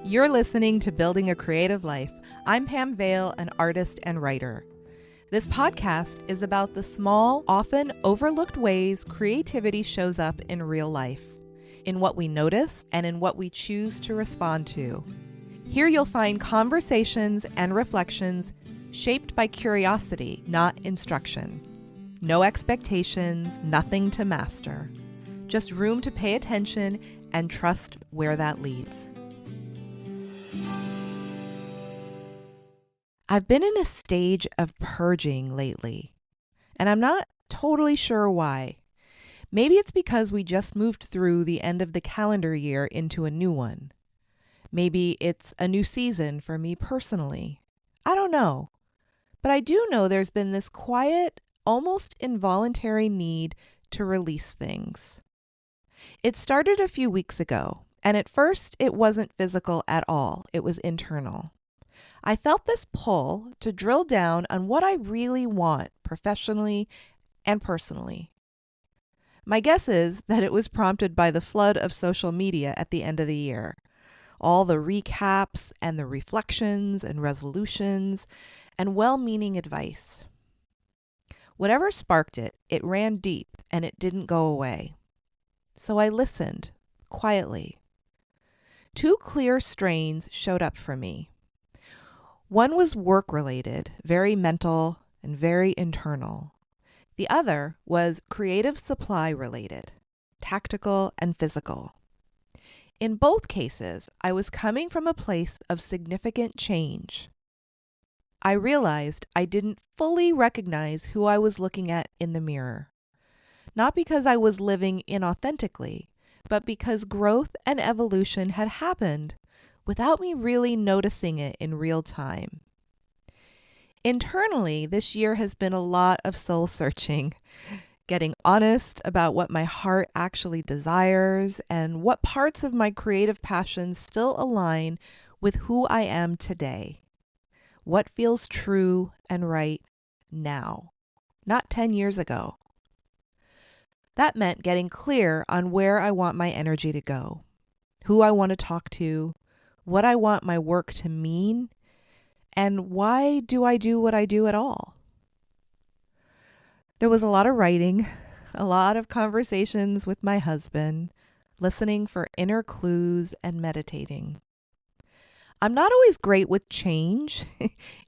You're listening to Building a Creative Life. I'm Pam Vale, an artist and writer. This podcast is about the small, often overlooked ways creativity shows up in real life, in what we notice and in what we choose to respond to. Here you'll find conversations and reflections shaped by curiosity, not instruction. No expectations, nothing to master. Just room to pay attention and trust where that leads. I've been in a stage of purging lately, and I'm not totally sure why. Maybe it's because we just moved through the end of the calendar year into a new one. Maybe it's a new season for me personally. I don't know. But I do know there's been this quiet, almost involuntary need to release things. It started a few weeks ago, and at first it wasn't physical at all. It was internal. I felt this pull to drill down on what I really want professionally and personally. My guess is that it was prompted by the flood of social media at the end of the year. All the recaps and the reflections and resolutions and well-meaning advice. Whatever sparked it, it ran deep and it didn't go away. So I listened, quietly. Two clear strains showed up for me. One was work-related, very mental and very internal. The other was creative supply-related, tactical and physical. In both cases, I was coming from a place of significant change. I realized I didn't fully recognize who I was looking at in the mirror. Not because I was living inauthentically, but because growth and evolution had happened without me really noticing it in real time. Internally, this year has been a lot of soul searching, getting honest about what my heart actually desires and what parts of my creative passions still align with who I am today. What feels true and right now, not 10 years ago. That meant getting clear on where I want my energy to go, who I want to talk to, what I want my work to mean, and why do I do what I do at all? There was a lot of writing, a lot of conversations with my husband, listening for inner clues and meditating. I'm not always great with change.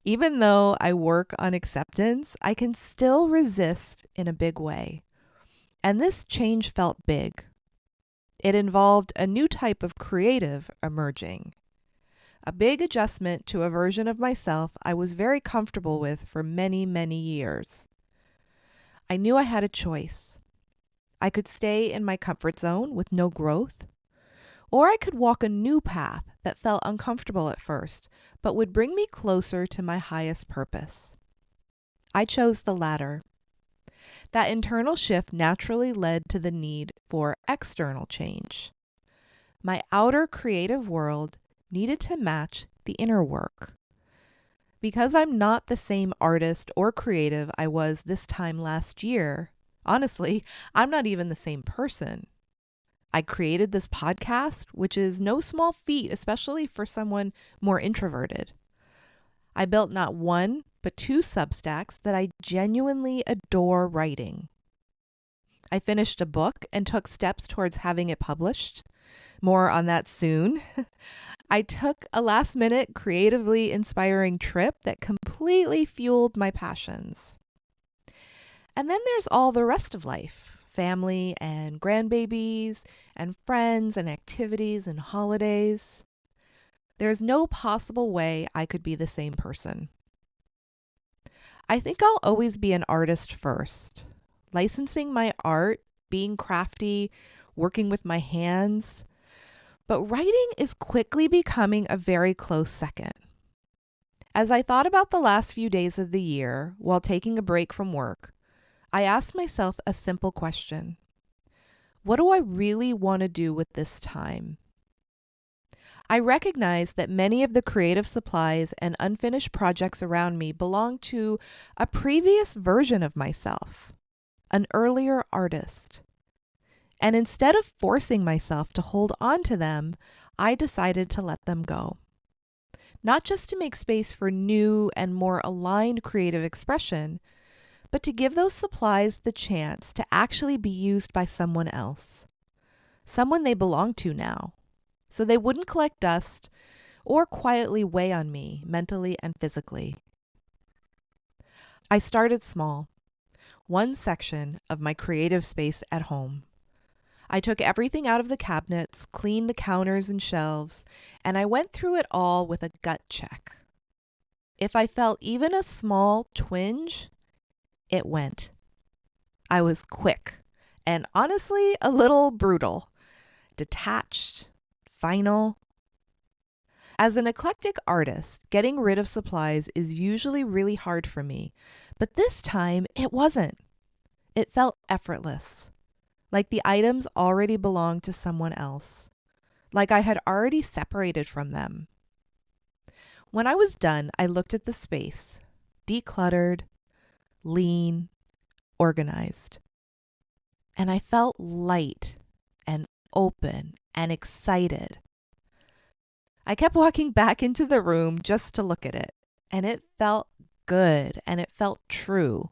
Even though I work on acceptance, I can still resist in a big way. And this change felt big. It involved a new type of creative emerging. A big adjustment to a version of myself I was very comfortable with for many, many years. I knew I had a choice. I could stay in my comfort zone with no growth, or I could walk a new path that felt uncomfortable at first, but would bring me closer to my highest purpose. I chose the latter. That internal shift naturally led to the need for external change. My outer creative world needed to match the inner work. Because I'm not the same artist or creative I was this time last year, honestly, I'm not even the same person. I created this podcast, which is no small feat, especially for someone more introverted. I built not one, but two Substacks that I genuinely adore writing. I finished a book and took steps towards having it published. More on that soon. I took a last-minute, creatively inspiring trip that completely fueled my passions. And then there's all the rest of life. Family and grandbabies and friends and activities and holidays. There's no possible way I could be the same person. I think I'll always be an artist first. Licensing my art, being crafty, working with my hands. But writing is quickly becoming a very close second. As I thought about the last few days of the year while taking a break from work, I asked myself a simple question. What do I really want to do with this time? I recognize that many of the creative supplies and unfinished projects around me belong to a previous version of myself, an earlier artist. And instead of forcing myself to hold on to them, I decided to let them go. Not just to make space for new and more aligned creative expression, but to give those supplies the chance to actually be used by someone else, someone they belong to now, so they wouldn't collect dust or quietly weigh on me mentally and physically. I started small, one section of my creative space at home. I took everything out of the cabinets, cleaned the counters and shelves, and I went through it all with a gut check. If I felt even a small twinge, it went. I was quick and honestly a little brutal, detached, final. As an eclectic artist, getting rid of supplies is usually really hard for me, but this time it wasn't. It felt effortless, like the items already belonged to someone else, like I had already separated from them. When I was done, I looked at the space, decluttered, lean, organized, and I felt light and open and excited. I kept walking back into the room just to look at it, and it felt good and it felt true.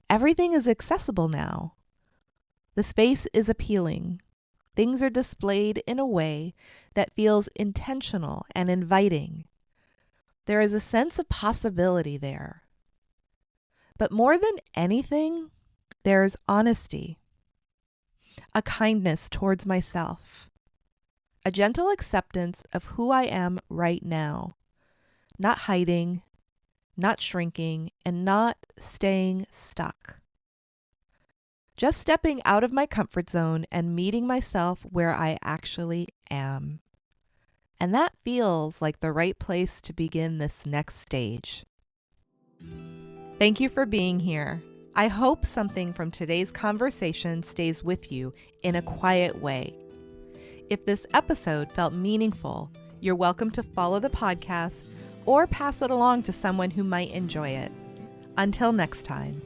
Everything is accessible now. The space is appealing. Things are displayed in a way that feels intentional and inviting. There is a sense of possibility there. But more than anything, there is honesty, a kindness towards myself, a gentle acceptance of who I am right now, not hiding, not shrinking, and not staying stuck. Just stepping out of my comfort zone and meeting myself where I actually am. And that feels like the right place to begin this next stage. Thank you for being here. I hope something from today's conversation stays with you in a quiet way. If this episode felt meaningful, you're welcome to follow the podcast or pass it along to someone who might enjoy it. Until next time.